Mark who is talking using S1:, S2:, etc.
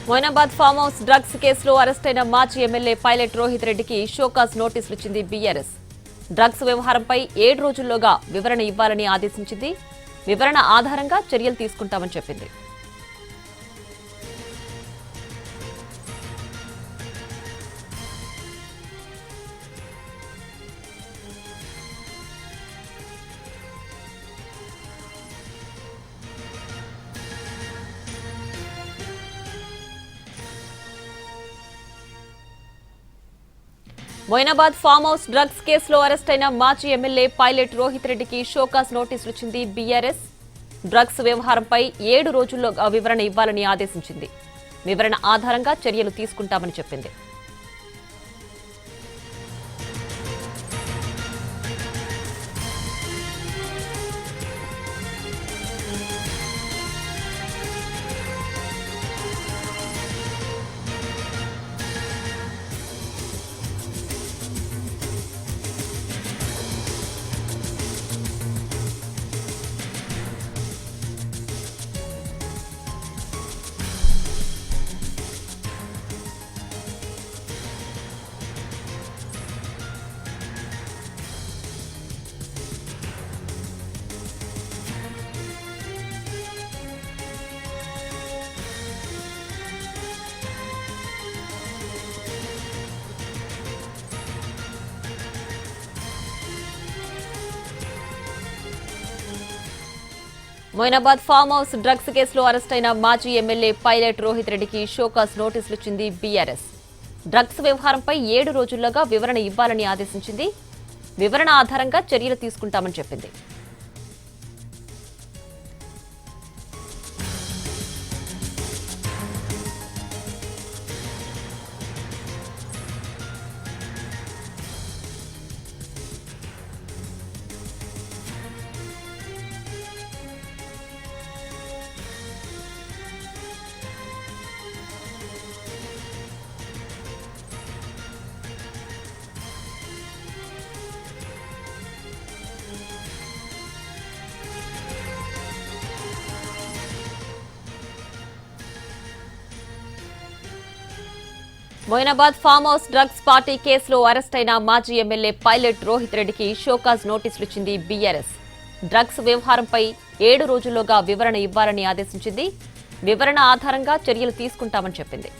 S1: Moinabad farm house drugs కేసులో అరెస్టైన మాజీ MLA pilot Rohit రెడ్డికి షోకాజ్ నోటీసులు ఇచ్చింది బీఆర్ఎస్. డ్రగ్స్ వ్యవహారంపై 7 రోజుల్లోగా వివరణ ఇవ్వాలని ఆదేశించింది. వివరణ ఆధారంగా చర్యలు తీసుకుంటామని చెప్పింది. మొయినాబాద్ ఫామ్ హౌస్ డ్రగ్స్ కేసులో అరెస్టైన మాజీ ఎమ్మెల్యే పైలట్ రోహిత్ రెడ్డికి షోకాజ్ నోటీసులు ఇచ్చింది బీఆర్ఎస్. డ్రగ్స్ వ్యవహారంపై 7 రోజుల్లోగా వివరణ ఇవ్వాలని ఆదేశించింది. వివరణ ఆధారంగా చర్యలు తీసుకుంటామని చెప్పింది. మొయినాబాద్ ఫామ్ హౌస్ డ్రగ్స్ కేసులో అరెస్టైన మాజీ ఎమ్మెల్యే పైలట్ రోహిత్ రెడ్డికి షోకాజ్ నోటీసులు ఇచ్చింది బీఆర్ఎస్. డ్రగ్స్ వ్యవహారంపై 7 రోజుల్లోగా వివరణ ఇవ్వాలని ఆదేశించింది. వివరణ ఆధారంగా చర్యలు తీసుకుంటామని చెప్పింది. Moinabad farm house drugs party కేసులో అరెస్టైన మాజీ ఎమ్మెల్యే పైలట్ రోహిత్ రెడ్డికి షోకాజ్ నోటీసులు ఇచ్చింది బీఆర్ఎస్. డ్రగ్స్ వ్యవహారంపై 7 రోజుల్లోగా వివరణ ఇవ్వాలని ఆదేశించింది. వివరణ ఆధారంగా చర్యలు తీసుకుంటామని చెప్పింది.